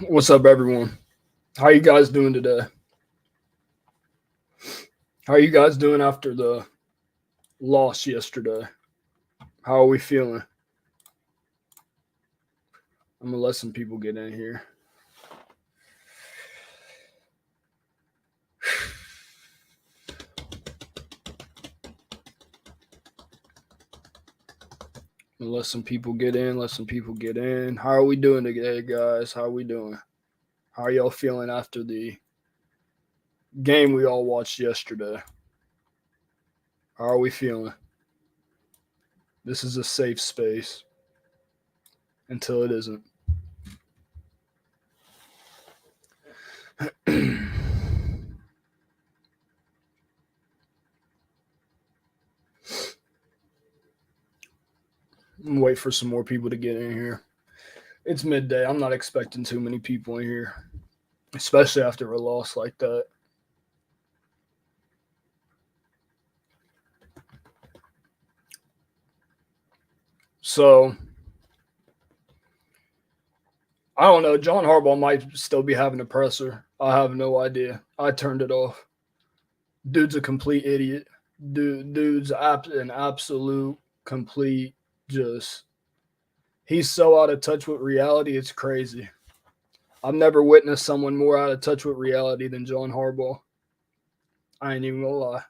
What's up, everyone? How you guys doing today? How are you guys doing after the loss yesterday? How are we feeling? I'm gonna let some people get in here. I'm gonna let some people get in. Let some people get in. How are we doing today, guys? How are we doing? How are y'all feeling after the game we all watched yesterday? How are we feeling? This is a safe space until it isn't. Wait for some more people to get in here. It's midday. I'm not expecting too many people in here, especially after a loss like that. So I don't know. John Harbaugh might still be having a presser. I have no idea. I turned it off. Dude's a complete idiot. Dude's an absolute complete just. He's so out of touch with reality. It's crazy. I've never witnessed someone more out of touch with reality than John Harbaugh. I ain't even gonna lie.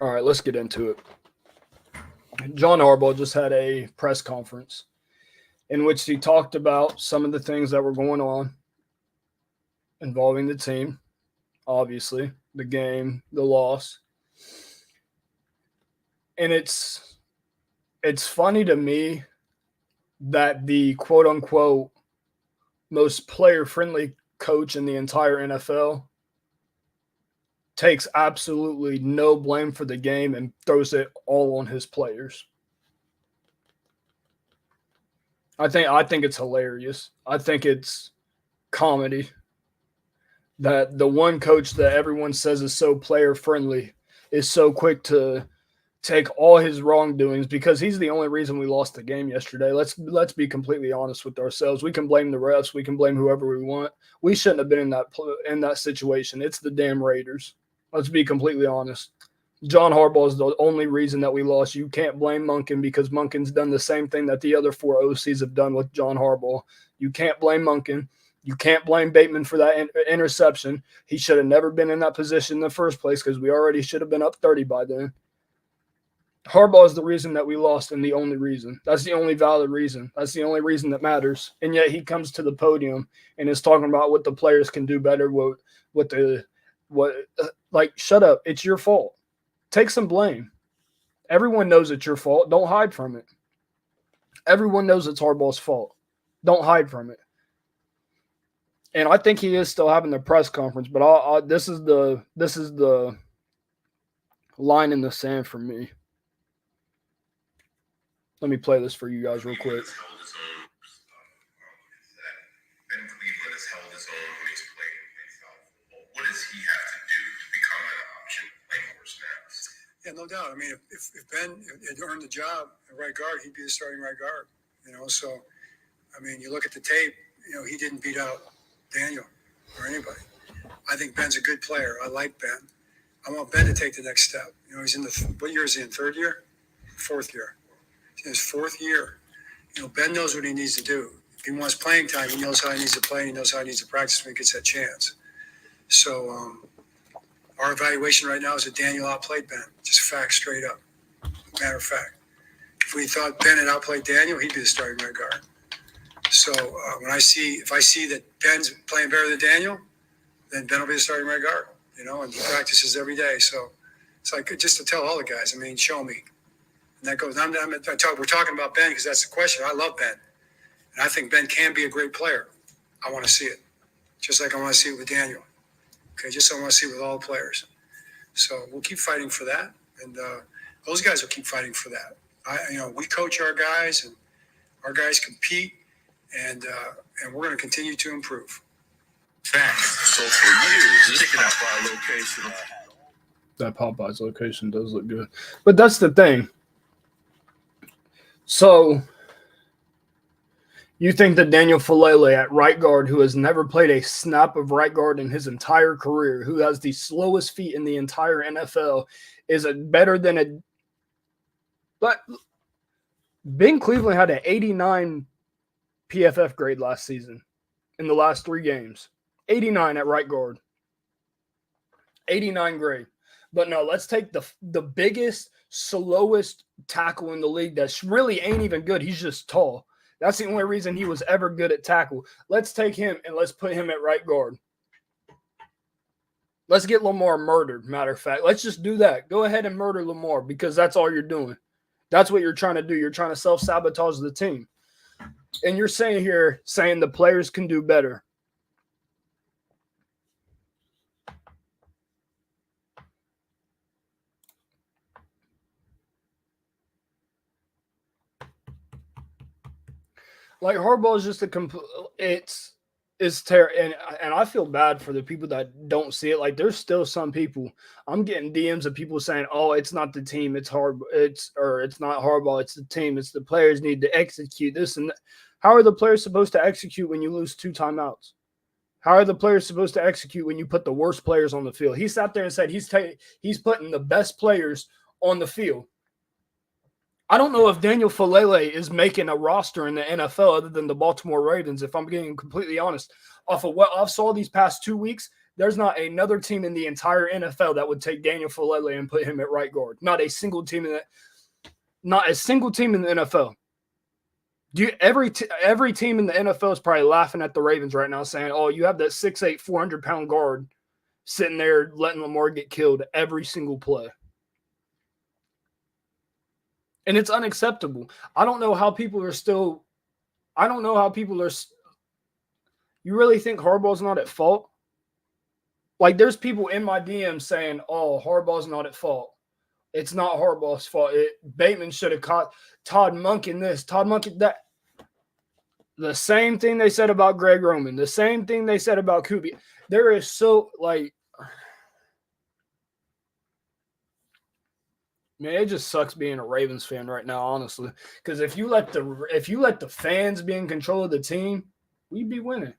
All right, let's get into it. John Harbaugh just had a press conference in which he talked about some of the things that were going on involving the team, obviously, the game, the loss. And it's funny to me that the quote unquote most player friendly coach in the entire NFL takes absolutely no blame for the game and throws it all on his players. I think it's hilarious. I think it's comedy that the one coach that everyone says is so player friendly is so quick to take all his wrongdoings because he's the only reason we lost the game yesterday. Let's be completely honest with ourselves. We can blame the refs, we can blame whoever we want. We shouldn't have been in that situation. It's the damn Raiders. Let's be completely honest. John Harbaugh is the only reason that we lost. You can't blame Monken because Monken's done the same thing that the other four OCs have done with John Harbaugh. You can't blame Monken. You can't blame Bateman for that interception. He should have never been in that position in the first place because we already should have been up 30 by then. Harbaugh is the reason that we lost and the only reason. That's the only valid reason. That's the only reason that matters. And yet he comes to the podium and is talking about what the players can do better, shut up. It's your fault. Take some blame. Everyone knows it's your fault. Don't hide from it. Everyone knows it's Harbaugh's fault. Don't hide from it. And I think he is still having the press conference, but this is the line in the sand for me. Let me play this for you guys real quick. What does he have to do to become an option to play more snaps? Yeah, no doubt. I mean, if Ben had earned the job at right guard, he'd be the starting right guard. So I mean, you look at the tape. He didn't beat out Daniel or anybody. I think Ben's a good player. I like Ben. I want Ben to take the next step. He's in what year is he in? Third year? Fourth year. He's in his fourth year. Ben knows what he needs to do. If he wants playing time, he knows how he needs to play. He knows how he needs to practice when he gets that chance. So our evaluation right now is that Daniel outplayed Ben. Just fact, straight up. Matter of fact. If we thought Ben had outplayed Daniel, he'd be the starting right guard. So if I see that Ben's playing better than Daniel, then Ben will be the starting right guard. And he practices every day. So it's like just to tell all the guys, show me. And that goes. We're talking about Ben because that's the question. I love Ben, and I think Ben can be a great player. I want to see it, just like I want to see it with Daniel. Okay, just I want to see it with all the players. So we'll keep fighting for that, and those guys will keep fighting for that. We coach our guys, and our guys compete, and we're going to continue to improve. Facts. So for years, sticking out for our location. That Popeyes location does look good. But that's the thing. So you think that Daniel Falele at right guard, who has never played a snap of right guard in his entire career, who has the slowest feet in the entire NFL, is better than a. But Ben Cleveland had an 89 PFF grade last season in the last 3 games. 89 at right guard. 89 grade. But no, let's take the biggest, slowest tackle in the league that really ain't even good. He's just tall. That's the only reason he was ever good at tackle. Let's take him and let's put him at right guard. Let's get Lamar murdered, matter of fact. Let's just do that. Go ahead and murder Lamar because that's all you're doing. That's what you're trying to do. You're trying to self-sabotage the team. And you're saying the players can do better. Like Harbaugh is just a complete. It's terrible, and I feel bad for the people that don't see it. Like there's still some people. I'm getting DMs of people saying, "Oh, it's not the team. It's not Harbaugh. It's the team. It's the players need to execute this and that." How are the players supposed to execute when you lose 2 timeouts? How are the players supposed to execute when you put the worst players on the field? He sat there and said he's putting the best players on the field. I don't know if Daniel Falele is making a roster in the NFL other than the Baltimore Ravens, if I'm being completely honest. Off of what I've saw these past 2 weeks, there's not another team in the entire NFL that would take Daniel Falele and put him at right guard. Not a single team in the NFL. Every team in the NFL is probably laughing at the Ravens right now saying, "Oh, you have that 6'8", 400-pound guard sitting there letting Lamar get killed every single play." And it's unacceptable. I don't know how people are still – I don't know how people are – you really think Harbaugh's not at fault? Like, there's people in my DMs saying, "Oh, Harbaugh's not at fault. It's not Harbaugh's fault. Bateman should have caught Todd Monk in this, Todd Monk in that." The same thing they said about Greg Roman. The same thing they said about Kubi. There is so, like – man, it just sucks being a Ravens fan right now, honestly. Because if you let the fans be in control of the team, we'd be winning.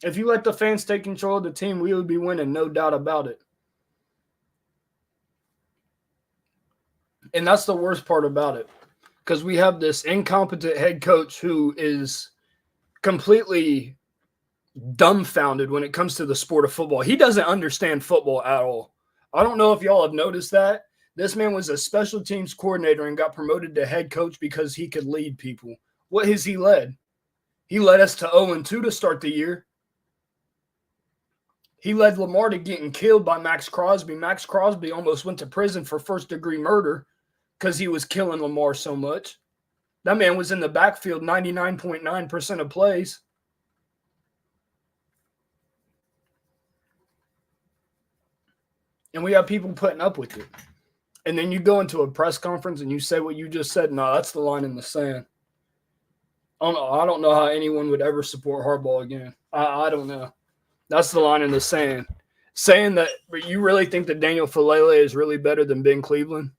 If you let the fans take control of the team, we would be winning, no doubt about it. And that's the worst part about it. Because we have this incompetent head coach who is completely dumbfounded when it comes to the sport of football. He doesn't understand football at all. I don't know if y'all have noticed that. This man was a special teams coordinator and got promoted to head coach because he could lead people. What has he led? He led us to 0-2 to start the year. He led Lamar to getting killed by Max Crosby. Max Crosby almost went to prison for first-degree murder because he was killing Lamar so much. That man was in the backfield 99.9% of plays. And we have people putting up with it. And then you go into a press conference and you say what you just said. No, that's the line in the sand. I don't know how anyone would ever support Harbaugh again. I don't know. That's the line in the sand. Saying that, but you really think that Daniel Falele is really better than Ben Cleveland?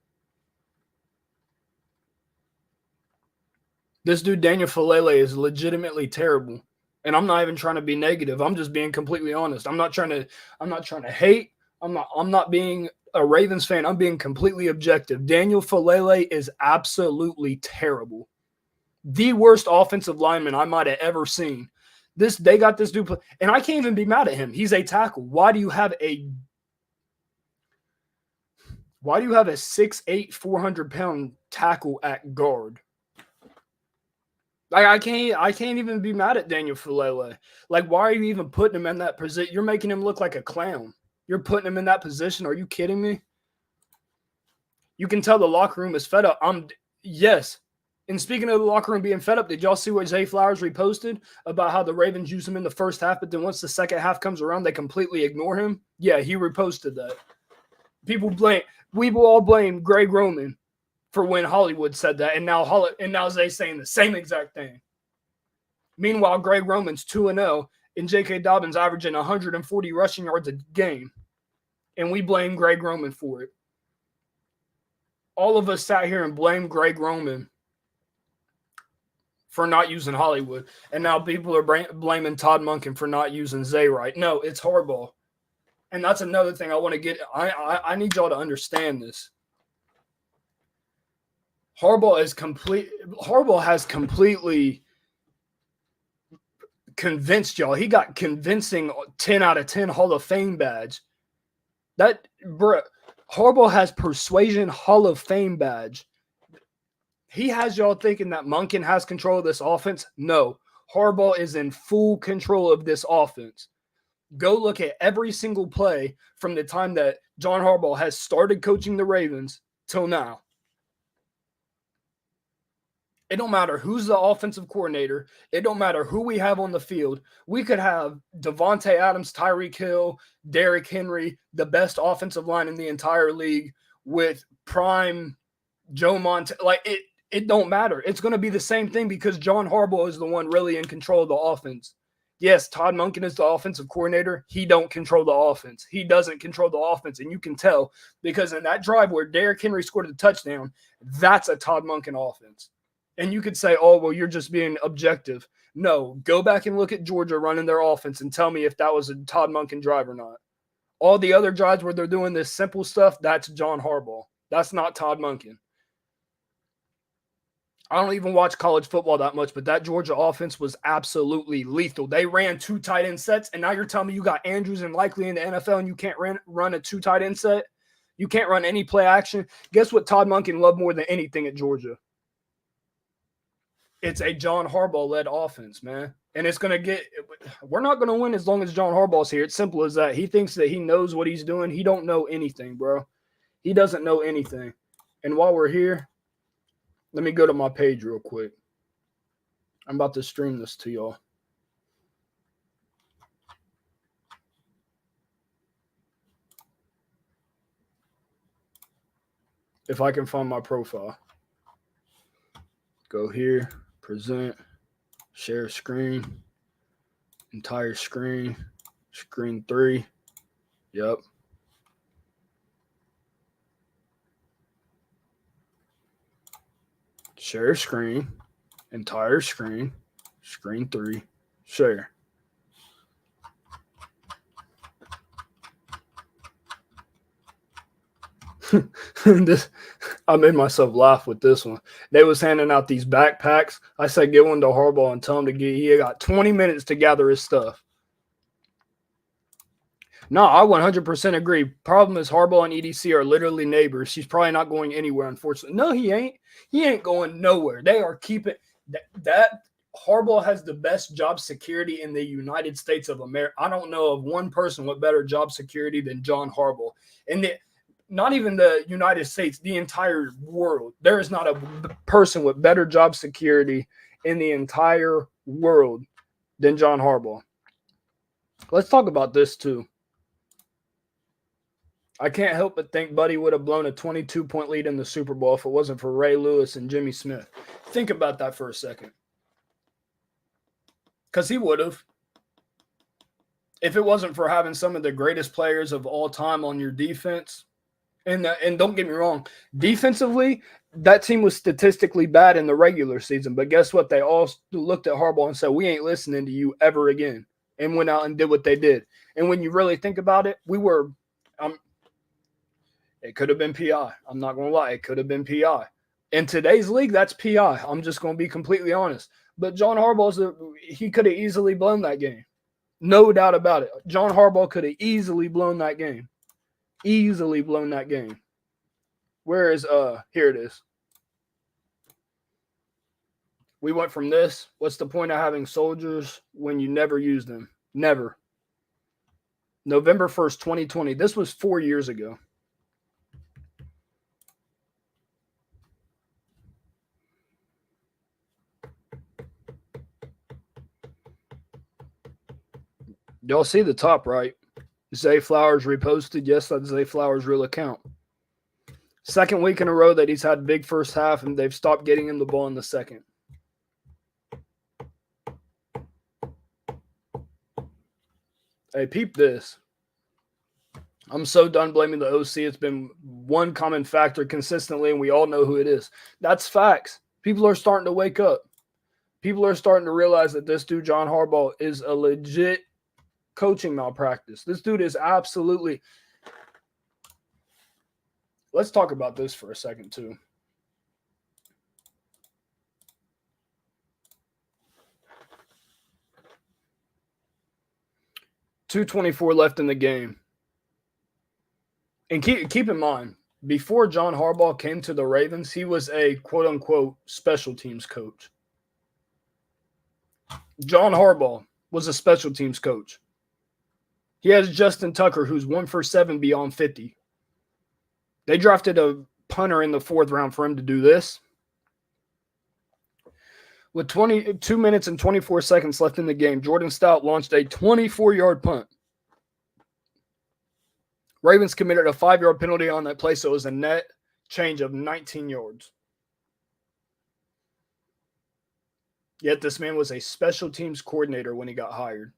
This dude, Daniel Falele, is legitimately terrible. And I'm not even trying to be negative. I'm just being completely honest. I'm not trying to hate. I'm not being a Ravens fan. I'm being completely objective. Daniel Falele is absolutely terrible. The worst offensive lineman I might have ever seen. They got this dude, and I can't even be mad at him. He's a tackle. Why do you have a 6'8", 400-pound tackle at guard? Like I can't even be mad at Daniel Falele. Like, why are you even putting him in that position? You're making him look like a clown. You're putting him in that position. Are you kidding me? You can tell the locker room is fed up. Yes. And speaking of the locker room being fed up, did y'all see what Zay Flowers reposted about how the Ravens use him in the first half, but then once the second half comes around, they completely ignore him? Yeah, he reposted that. We will all blame Greg Roman for when Hollywood said that, and now Zay's saying the same exact thing. Meanwhile, Greg Roman's 2-0, and J.K. Dobbins averaging 140 rushing yards a game. and we blame Greg Roman for it. All of us sat here and blamed Greg Roman for not using Hollywood, and now people are blaming Todd Monken for not using Zay right. No, it's Harbaugh, and that's another thing I want to get. I need y'all to understand this. Harbaugh has completely convinced y'all. He got convincing 10 out of 10 Hall of Fame badge. Harbaugh has persuasion Hall of Fame badge. He has y'all thinking that Monken has control of this offense. No, Harbaugh is in full control of this offense. Go look at every single play from the time that John Harbaugh has started coaching the Ravens till now. It don't matter who's the offensive coordinator. It don't matter who we have on the field. We could have Devontae Adams, Tyreek Hill, Derrick Henry, the best offensive line in the entire league with prime Joe Montana. Like, it don't matter. It's going to be the same thing because John Harbaugh is the one really in control of the offense. Yes, Todd Monken is the offensive coordinator. He don't control the offense. He doesn't control the offense, and you can tell because in that drive where Derrick Henry scored the touchdown, that's a Todd Monken offense. And you could say, oh, well, you're just being objective. No, go back and look at Georgia running their offense and tell me if that was a Todd Monken drive or not. All the other drives where they're doing this simple stuff, that's John Harbaugh. That's not Todd Monken. I don't even watch college football that much, but that Georgia offense was absolutely lethal. They ran 2 tight end sets, and now you're telling me you got Andrews and Likely in the NFL and you can't run a 2 tight end set? You can't run any play action? Guess what Todd Monken loved more than anything at Georgia? It's a John Harbaugh-led offense, man. And it's going to get – we're not going to win as long as John Harbaugh's here. It's simple as that. He thinks that he knows what he's doing. He don't know anything, bro. He doesn't know anything. And while we're here, let me go to my page real quick. I'm about to stream this to y'all. If I can find my profile. Go here, present, share screen, entire screen, screen 3. Yep. Share screen, entire screen, screen 3, share. I made myself laugh with this one. They was handing out these backpacks. I said, get one to Harbaugh and tell him he got 20 minutes to gather his stuff. No, I 100% agree. Problem is Harbaugh and EDC are literally neighbors. He's probably not going anywhere, unfortunately. No, he ain't. He ain't going nowhere. They are keeping that. Harbaugh has the best job security in the United States of America. I don't know of one person with better job security than John Harbaugh. And not even the United States, the entire world. There is not a person with better job security in the entire world than John Harbaugh. Let's talk about this too. I can't help but think Buddy would have blown a 22-point lead in the Super Bowl if it wasn't for Ray Lewis and Jimmy Smith. Think about that for a second. Because he would have. If it wasn't for having some of the greatest players of all time on your defense, and don't get me wrong, defensively, that team was statistically bad in the regular season. But guess what? They all looked at Harbaugh and said, we ain't listening to you ever again, and went out and did what they did. And when you really think about it, it could have been PI. I'm not going to lie. It could have been PI. In today's league, that's PI. I'm just going to be completely honest. But John Harbaugh, he could have easily blown that game. No doubt about it. John Harbaugh could have easily blown that game. Easily blown that game. Where is, here it is. We went from this. What's the point of having soldiers when you never use them? Never. November 1st, 2020. This was 4 years ago. Y'all see the top right? Zay Flowers reposted. Yes, that's Zay Flowers' real account. Second week in a row that he's had big first half, and they've stopped getting him the ball in the second. Hey, peep this. I'm so done blaming the OC. It's been one common factor consistently, and we all know who it is. That's facts. People are starting to wake up. People are starting to realize that this dude, John Harbaugh, is a legit coaching malpractice. This dude is absolutely. Let's talk about this for a second, too. .224 left in the game. And keep in mind, before John Harbaugh came to the Ravens, he was a quote-unquote special teams coach. John Harbaugh was a special teams coach. He has Justin Tucker, who's 1 for 7 beyond 50. They drafted a punter in the 4th round for him to do this. With 22 minutes and 24 seconds left in the game, Jordan Stout launched a 24-yard punt. Ravens committed a 5-yard penalty on that play, so it was a net change of 19 yards. Yet this man was a special teams coordinator when he got hired.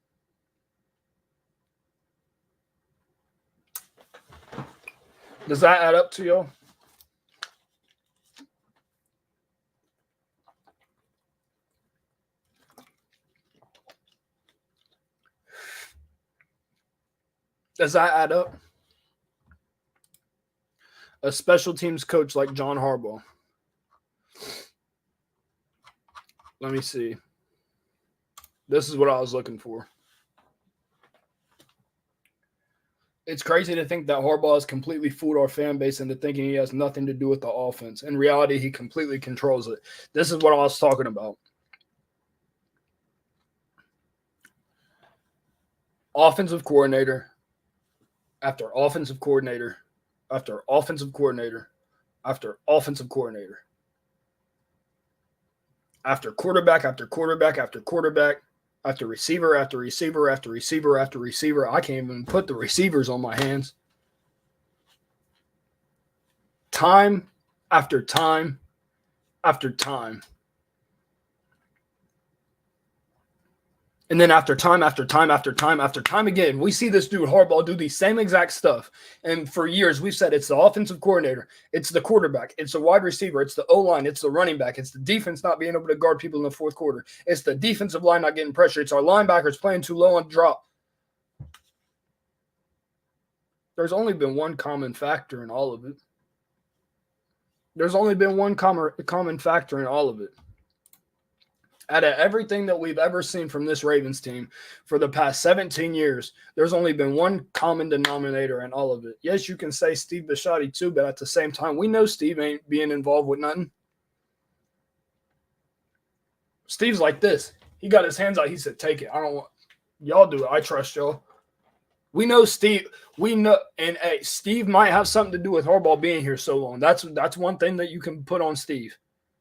Does that add up to y'all? Does that add up? A special teams coach like John Harbaugh. Let me see. This is what I was looking for. It's crazy to think that Harbaugh has completely fooled our fan base into thinking he has nothing to do with the offense. In reality, he completely controls it. This is what I was talking about. Offensive coordinator after offensive coordinator after offensive coordinator after offensive coordinator. After quarterback after quarterback after quarterback, after receiver after receiver after receiver after receiver. I can't even put the receivers on my hands. Time after time after time. And then after time after time after time after time again, we see this dude Harbaugh do the same exact stuff. And for years, we've said it's the offensive coordinator, it's the quarterback, it's the wide receiver, it's the O-line, it's the running back, it's the defense not being able to guard people in the 4th quarter, it's the defensive line not getting pressure, it's our linebackers playing too low on drop. There's only been one common factor in all of it. There's only been one common factor in all of it. Out of everything that we've ever seen from this Ravens team for the past 17 years, there's only been one common denominator in all of it. Yes, you can say Steve Bisciotti too, but at the same time, we know Steve ain't being involved with nothing. Steve's like this. He got his hands out. He said, take it. I don't want – y'all do it. I trust y'all. We know Steve. We know – and, hey, Steve might have something to do with Harbaugh being here so long. That's one thing that you can put on Steve.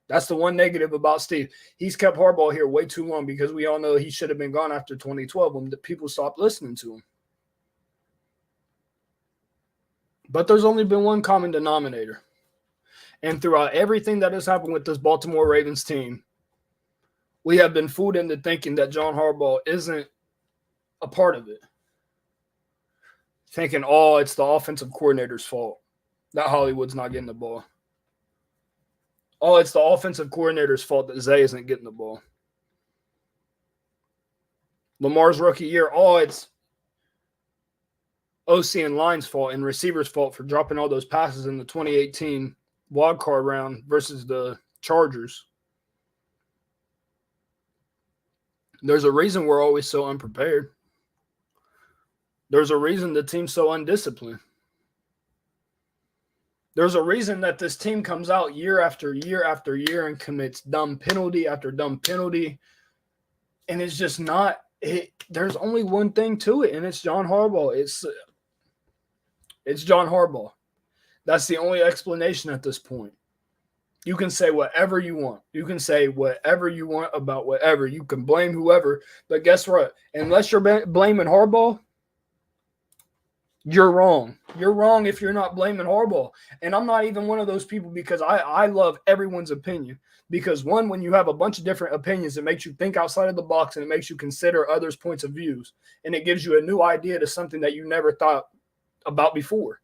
That's the one negative about Steve. He's kept Harbaugh here way too long because we all know he should have been gone after 2012 when the people stopped listening to him. But there's only been one common denominator. And throughout everything that has happened with this Baltimore Ravens team, we have been fooled into thinking that John Harbaugh isn't a part of it. Thinking, oh, it's the offensive coordinator's fault that Hollywood's not getting the ball. Oh, it's the offensive coordinator's fault that Zay isn't getting the ball. Lamar's rookie year, oh, it's OC and line's fault and receiver's fault for dropping all those passes in the 2018 wildcard round versus the Chargers. There's a reason we're always so unprepared. There's a reason the team's so undisciplined. There's a reason that this team comes out year after year after year and commits dumb penalty after dumb penalty. And it's just not – there's only one thing to it, and it's John Harbaugh. It's John Harbaugh. That's the only explanation at this point. You can say whatever you want. You can say whatever you want about whatever. You can blame whoever. But guess what? Unless you're blaming Harbaugh, you're wrong. You're wrong if you're not blaming Harbaugh. And I'm not even one of those people because I love everyone's opinion. Because, one, when you have a bunch of different opinions, it makes you think outside of the box and it makes you consider others' points of views. And it gives you a new idea to something that you never thought about before.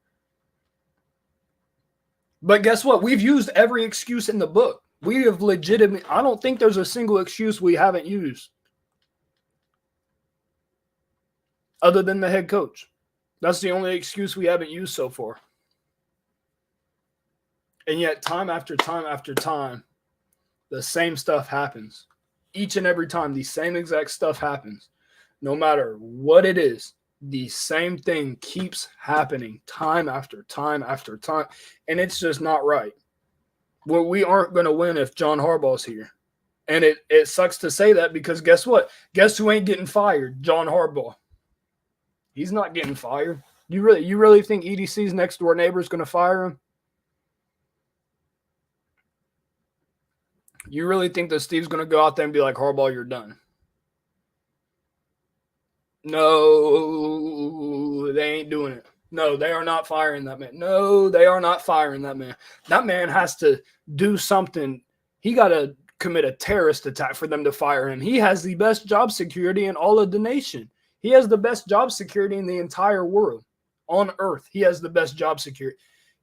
But guess what? We've used every excuse in the book. We have legitimate. I don't think there's a single excuse we haven't used other than the head coach. That's the only excuse we haven't used so far. And yet, time after time after time, the same stuff happens. Each and every time, the same exact stuff happens. No matter what it is, the same thing keeps happening time after time after time. And it's just not right. Well, we aren't going to win if John Harbaugh's here. And it sucks to say that because guess what? Guess who ain't getting fired? John Harbaugh. He's not getting fired. You really think EDC's next door neighbor is going to fire him? You really think that Steve's going to go out there and be like, Harbaugh, you're done? No, they ain't doing it. No, they are not firing that man. No, they are not firing that man. That man has to do something. He got to commit a terrorist attack for them to fire him. He has the best job security in all of the nation. He has the best job security in the entire world. On earth, he has the best job security.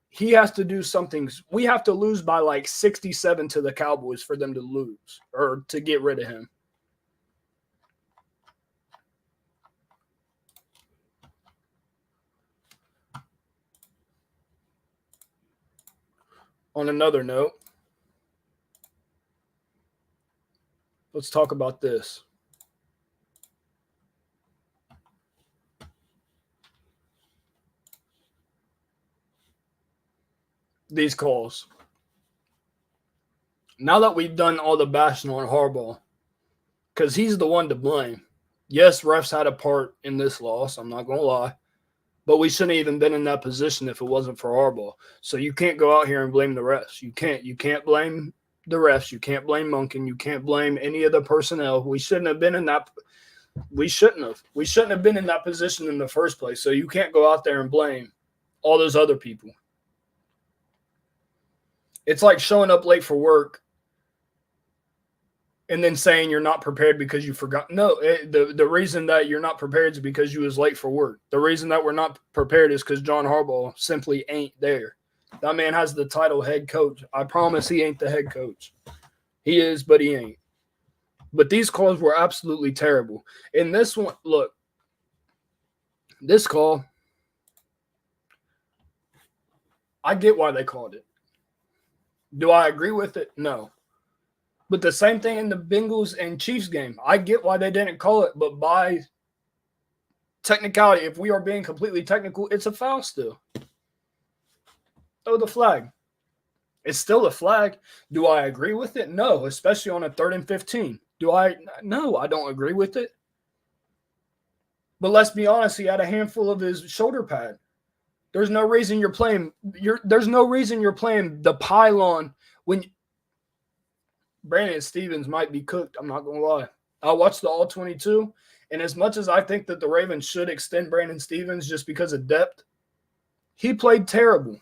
He has to do something. We have to lose by like 67 to the Cowboys for them to lose or to get rid of him. On another note, let's talk about this. These calls. Now that we've done all the bashing on Harbaugh, because he's the one to blame. Yes, refs had a part in this loss. I'm not going to lie. But we shouldn't have even been in that position if it wasn't for Harbaugh. So you can't go out here and blame the refs. You can't. You can't blame the refs. You can't blame Monken. You can't blame any of the personnel. We shouldn't have been in that. We shouldn't have. We shouldn't have been in that position in the first place. So you can't go out there and blame all those other people. It's like showing up late for work and then saying you're not prepared because you forgot. No, the reason that you're not prepared is because you was late for work. The reason that we're not prepared is because John Harbaugh simply ain't there. That man has the title head coach. I promise he ain't the head coach. He is, but he ain't. But these calls were absolutely terrible. And this one, look, this call, I get why they called it. Do I agree with it? No. But the same thing in the Bengals and Chiefs game. I get why they didn't call it, but by technicality, if we are being completely technical, it's a foul still. Throw the flag. It's still a flag. Do I agree with it? No, especially on a 3rd and 15. Do I? No, I don't agree with it. But let's be honest, he had a handful of his shoulder pad. There's no reason you're playing. There's no reason you're playing the pylon when Brandon Stevens might be cooked. I'm not going to lie. I watched the All-22, and as much as I think that the Ravens should extend Brandon Stevens just because of depth, he played terrible.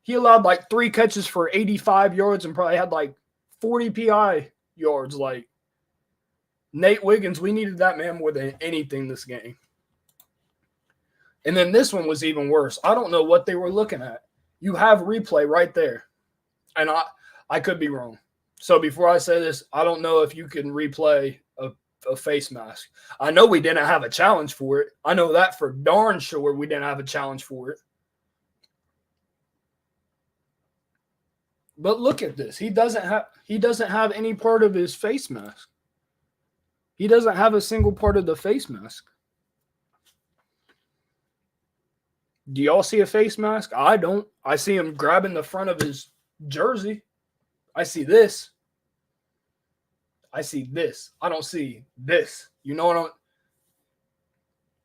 He allowed like 3 catches for 85 yards and probably had like 40 PI yards. Like Nate Wiggins, we needed that man more than anything this game. And then this one was even worse. I don't know what they were looking at. You have replay right there. And I could be wrong. So before I say this, I don't know if you can replay a face mask. I know we didn't have a challenge for it. I know that for darn sure we didn't have a challenge for it. But look at this. He doesn't have any part of his face mask. He doesn't have a single part of the face mask. Do y'all see a face mask? I don't. I see him grabbing the front of his jersey. I see this. I see this. I don't see this. You know what I'm...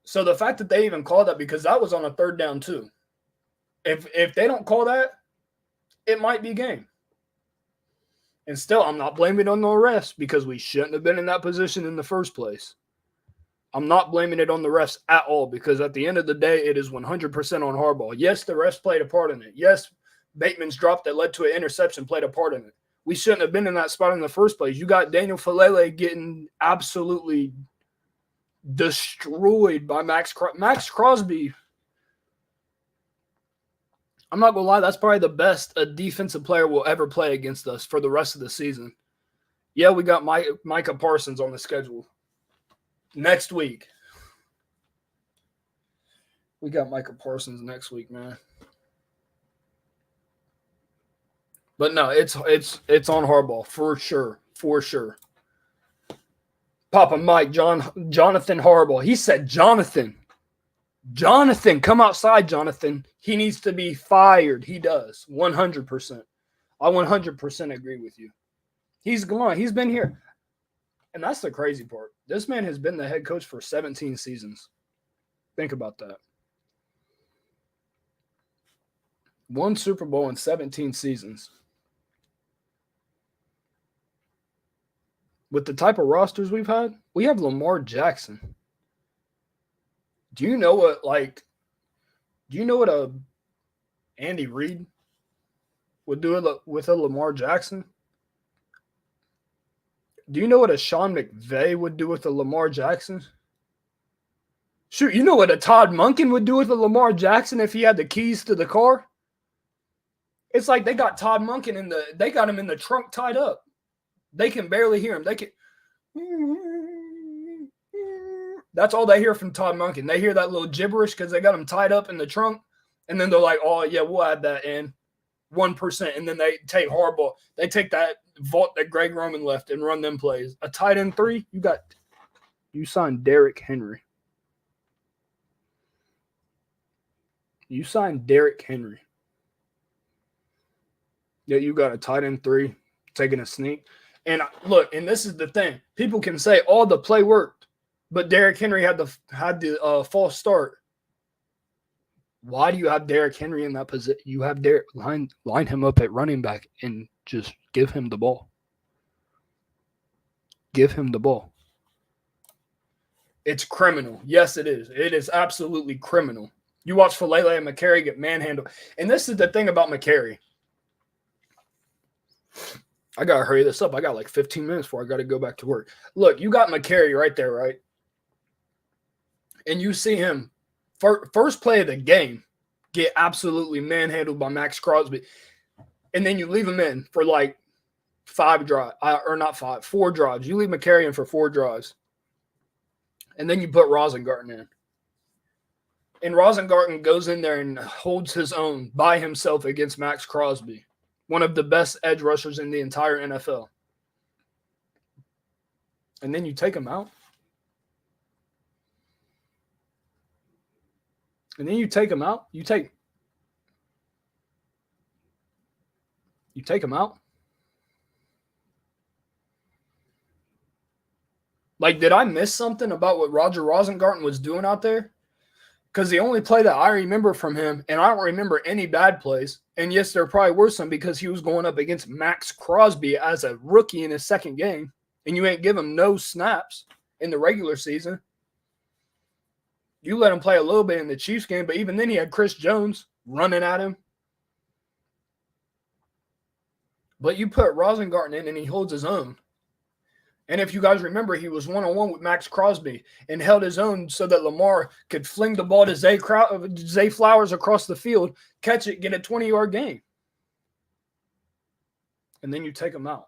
So the fact that they even called that, because that was on a 3rd down too. If they don't call that, it might be game. And still, I'm not blaming it on the refs because we shouldn't have been in that position in the first place. I'm not blaming it on the refs at all because at the end of the day, it is 100% on Harbaugh. Yes, the refs played a part in it. Yes, Bateman's drop that led to an interception played a part in it. We shouldn't have been in that spot in the first place. You got Daniel Falele getting absolutely destroyed by Max Crosby. I'm not going to lie, that's probably the best a defensive player will ever play against us for the rest of the season. Yeah, we got Micah Parsons on the schedule next week. We got Micah Parsons next week, man. But no, it's on Harbaugh for sure, for sure. Papa Mike, Jonathan Harbaugh. He said, Jonathan, come outside, Jonathan. He needs to be fired. He does, 100%. I 100% agree with you. He's gone. He's been here. And that's the crazy part. This man has been the head coach for 17 seasons. Think about that. 1 Super Bowl in 17 seasons. With the type of rosters we've had, we have Lamar Jackson. Do you know what a Andy Reid would do with a Lamar Jackson? Do you know what a Sean McVay would do with a Lamar Jackson? Shoot, you know what a Todd Monken would do with a Lamar Jackson if he had the keys to the car? It's like they got Todd Monken they got him in the trunk tied up. They can barely hear him. That's all they hear from Todd Monken. They hear that little gibberish because they got him tied up in the trunk. And then they're like, oh, yeah, we'll add that in 1%. And then they take Harbaugh. They take that vault that Greg Roman left and run them plays. A tight end 3, you signed Derrick Henry. You signed Derrick Henry. Yeah, you got a tight end 3 taking a sneak. And look, and this is the thing. People can say, oh, the play worked, but Derrick Henry had the false start. Why do you have Derrick Henry in that position? You have Derrick line him up at running back and just give him the ball. Give him the ball. It's criminal. Yes, it is. It is absolutely criminal. You watch Falele and McCary get manhandled. And this is the thing about McCary. I got to hurry this up. I got like 15 minutes before I got to go back to work. Look, you got McCary right there, right? And you see him, first play of the game, get absolutely manhandled by Max Crosby. And then you leave him in for like 4 drives. You leave McCary in for 4 drives. And then you put Rosengarten in. And Rosengarten goes in there and holds his own by himself against Max Crosby, one of the best edge rushers in the entire NFL. And then you take him out. And then you take him out. You take him out. Like, did I miss something about what Roger Rosengarten was doing out there? Because the only play that I remember from him, and I don't remember any bad plays, and yes, there probably were some because he was going up against Max Crosby as a rookie in his second game, and you ain't give him no snaps in the regular season. You let him play a little bit in the Chiefs game, but even then he had Chris Jones running at him. But you put Rosengarten in, and he holds his own. And if you guys remember, he was one-on-one with Max Crosby and held his own so that Lamar could fling the ball to Zay Flowers across the field, catch it, get a 20-yard gain. And then you take him out.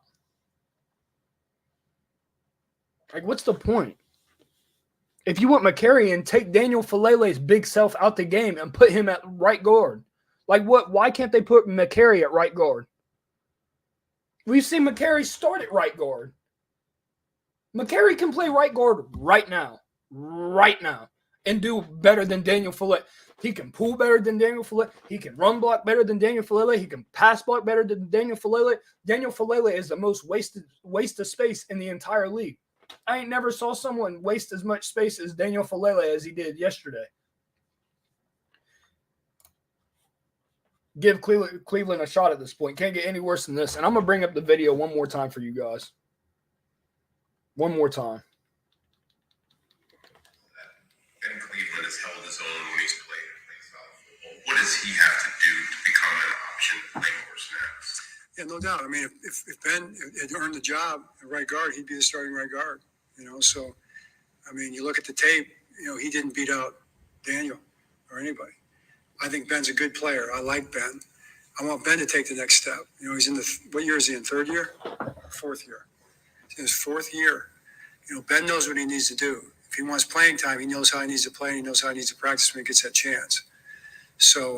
Like, what's the point? If you want McCary and take Daniel Falele's big self out the game and put him at right guard, like what? Why can't they put McCary at right guard? We've seen McCary start at right guard. McCary can play right guard right now, and do better than Daniel Falele. He can pull better than Daniel Falele. He can run block better than Daniel Falele. He can pass block better than Daniel Falele. Daniel Falele is the most waste of space in the entire league. I ain't never saw someone waste as much space as Daniel Falele as he did yesterday. Give Cleveland a shot at this point. Can't get any worse than this. And I'm going to bring up the video one more time for you guys. One more time. And Cleveland has held his own when he's played football. What does he have to do to become an option to play more snaps? Yeah, no doubt. I mean, if Ben had earned the job at right guard, he'd be the starting right guard. So, I mean, you look at the tape, he didn't beat out Daniel or anybody. I think Ben's a good player. I like Ben. I want Ben to take the next step. He's in what year is he in? Third year? Fourth year. He's in his fourth year. Ben knows what he needs to do. If he wants playing time, he knows how he needs to play, and he knows how he needs to practice when he gets that chance. So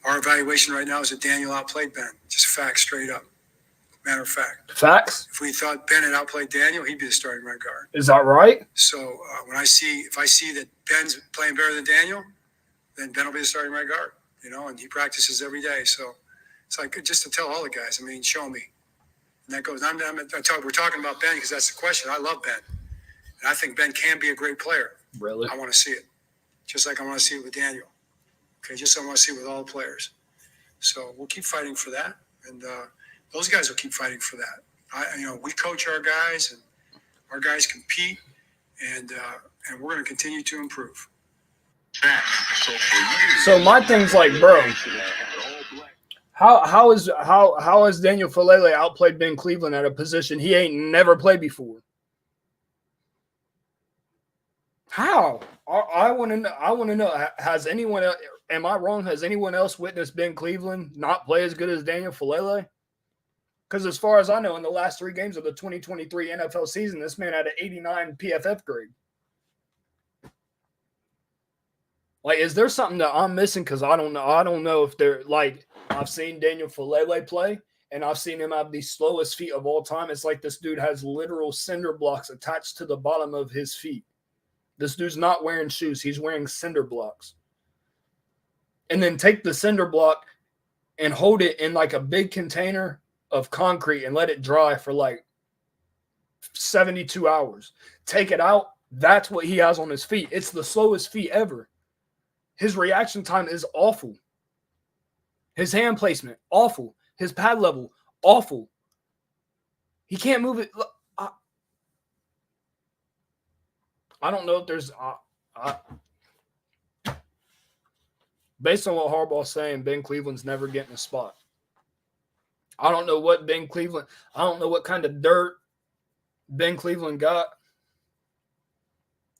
our evaluation right now is that Daniel outplayed Ben. Just facts, straight up. Matter of fact. Facts? If we thought Ben had outplayed Daniel, he'd be the starting right guard. Is that right? So if I see that Ben's playing better than Daniel, then Ben will be the starting right guard. And he practices every day. So it's like just to tell all the guys, show me. And that goes, we're talking about Ben because that's the question. I love Ben. And I think Ben can be a great player. Really? I want to see it. Just like I want to see it with Daniel. Okay, just I want to see it with all the players. So we'll keep fighting for that. And those guys will keep fighting for that. We coach our guys, and our guys compete, and we're going to continue to improve. So my thing's like, bro, how has Daniel Falele outplayed Ben Cleveland at a position he ain't never played before? How? I want to know. Has anyone? Am I wrong? Has anyone else witnessed Ben Cleveland not play as good as Daniel Falele? Because as far as I know, in the last 3 games of the 2023 NFL season, this man had an 89 PFF grade. Like, is there something that I'm missing? Because I don't know. I don't know if they're like, I've seen Daniel Falele play, and I've seen him have the slowest feet of all time. It's like this dude has literal cinder blocks attached to the bottom of his feet. This dude's not wearing shoes. He's wearing cinder blocks. And then take the cinder block and hold it in like a big container of concrete and let it dry for like 72 hours. Take it out. That's what he has on his feet. It's the slowest feet ever. His reaction time is awful. His hand placement, awful. His pad level, awful. He can't move it. I don't know if there's based on what Harbaugh's saying, Ben Cleveland's never getting a spot. I don't know what I don't know what kind of dirt Ben Cleveland got.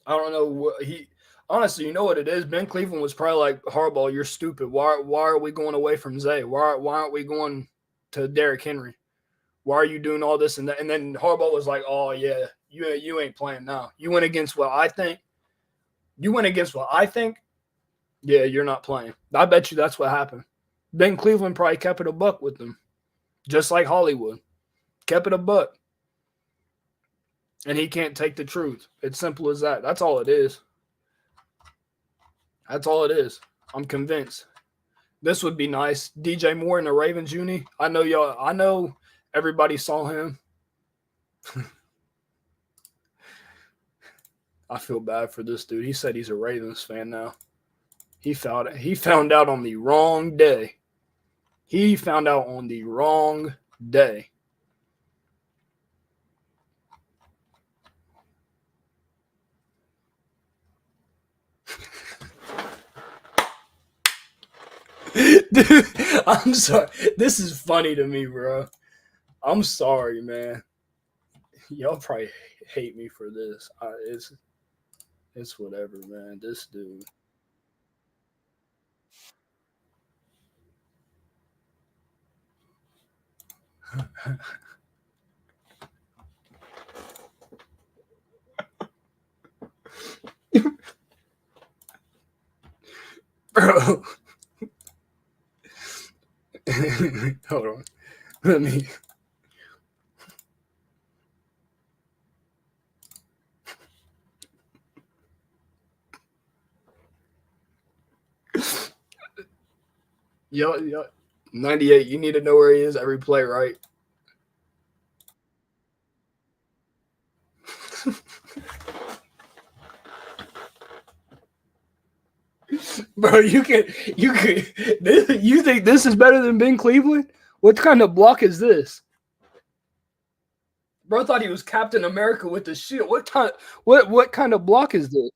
I don't know what honestly, you know what it is? Ben Cleveland was probably like, Harbaugh, you're stupid. Why are we going away from Zay? Why aren't we going to Derrick Henry? Why are you doing all this and that? And then Harbaugh was like, oh, yeah, you ain't playing now. You went against what I think. Yeah, you're not playing. I bet you that's what happened. Ben Cleveland probably kept it a buck with them, just like Hollywood. Kept it a buck. And he can't take the truth. It's simple as that. That's all it is. That's all it is. I'm convinced. This would be nice. DJ Moore in the Ravens uni. I know everybody saw him. I feel bad for this dude. He said he's a Ravens fan now. He found out on the wrong day. He found out on the wrong day. Dude, I'm sorry. This is funny to me, bro. I'm sorry, man. Y'all probably hate me for this. It's whatever, man. This dude. Bro. Hold on. Let me. Yo, 98. You need to know where he is every play, right? Bro, you think this is better than Ben Cleveland? What kind of block is this? Bro thought he was Captain America with the shield. What kind of block is this?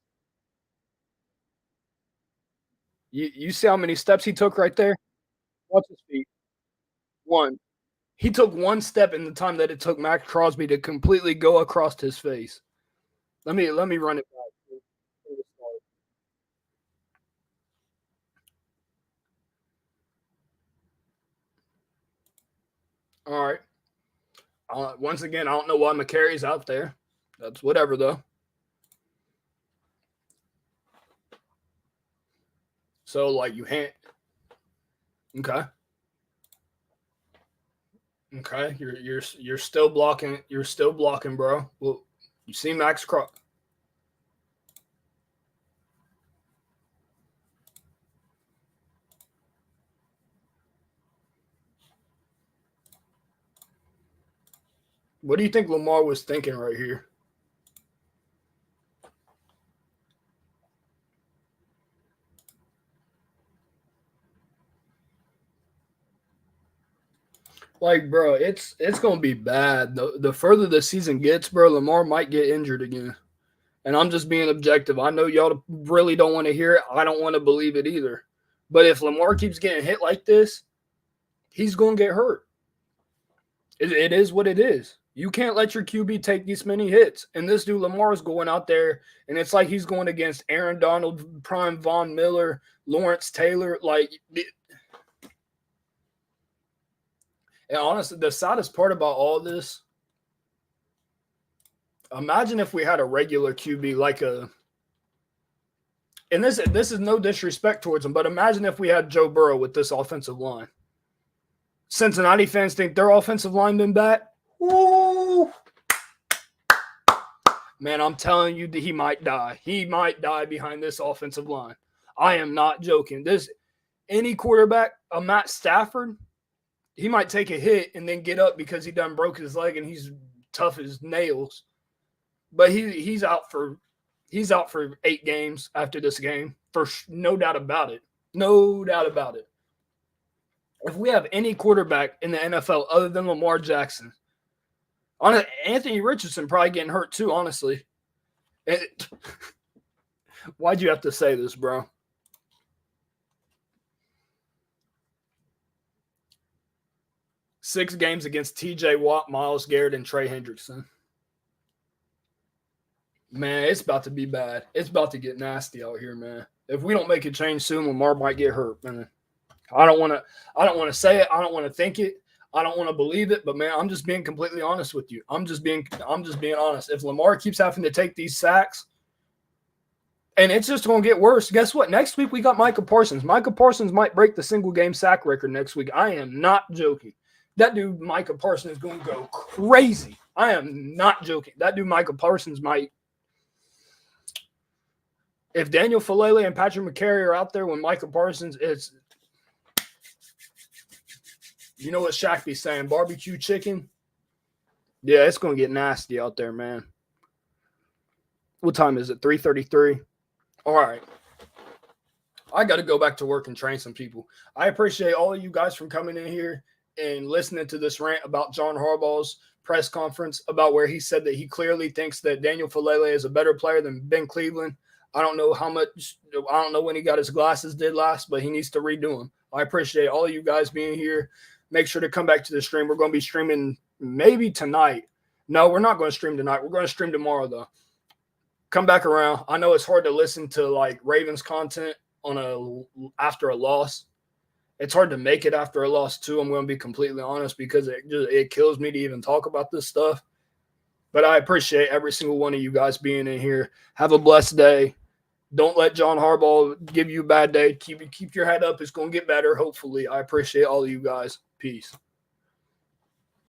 You see how many steps he took right there? Watch his feet. One. He took one step in the time that it took Max Crosby to completely go across his face. Let me run it back. All right. Once again, I don't know why McCary's out there. That's whatever, though. So, like, you hand. Okay. Okay. You're still blocking. You're still blocking, bro. Well, you see Max Cross. What do you think Lamar was thinking right here? Like, bro, it's gonna be bad. The further the season gets, bro, Lamar might get injured again. And I'm just being objective. I know y'all really don't want to hear it. I don't want to believe it either. But if Lamar keeps getting hit like this, he's gonna get hurt. It is what it is. You can't let your QB take these many hits. And this dude Lamar is going out there, and it's like he's going against Aaron Donald, Prime Von Miller, Lawrence Taylor. Like, and honestly, the saddest part about all this, imagine if we had a regular QB like a, and this is no disrespect towards him, but imagine if we had Joe Burrow with this offensive line. Cincinnati fans think their offensive line been bad. Ooh. Man, I'm telling you that he might die. He might die behind this offensive line. I am not joking. Any quarterback, a Matt Stafford, he might take a hit and then get up because he done broke his leg and he's tough as nails. But he's out for 8 games after this game, for no doubt about it. No doubt about it. If we have any quarterback in the NFL other than Lamar Jackson, Anthony Richardson probably getting hurt too, honestly. Why'd you have to say this, bro? Six games against TJ Watt, Myles Garrett, and Trey Hendrickson. Man, it's about to be bad. It's about to get nasty out here, man. If we don't make a change soon, Lamar might get hurt, man. I don't want to say it. I don't want to think it. I don't want to believe it, but man, I'm just being completely honest with you. I'm just being honest. If Lamar keeps having to take these sacks, and it's just going to get worse. Guess what? Next week we got Micah Parsons. Micah Parsons might break the single game sack record next week. I am not joking. That dude Micah Parsons is going to go crazy. I am not joking. That dude Micah Parsons might. If Daniel Falele and Patrick McCary are out there when Micah Parsons is, you know what Shaq be saying, barbecue chicken? Yeah, it's going to get nasty out there, man. What time is it? 3:33. All right. I got to go back to work and train some people. I appreciate all of you guys from coming in here and listening to this rant about John Harbaugh's press conference about where he said that he clearly thinks that Daniel Falele is a better player than Ben Cleveland. I don't know when he got his glasses did last, but he needs to redo them. I appreciate all of you guys being here. Make sure to come back to the stream. We're going to be streaming maybe tonight. No, we're not going to stream tonight. We're going to stream tomorrow, though. Come back around. I know it's hard to listen to like Ravens content after a loss. It's hard to make it after a loss too. I'm going to be completely honest because it kills me to even talk about this stuff. But I appreciate every single one of you guys being in here. Have a blessed day. Don't let John Harbaugh give you a bad day. Keep your head up. It's going to get better, hopefully. I appreciate all of you guys. Peace.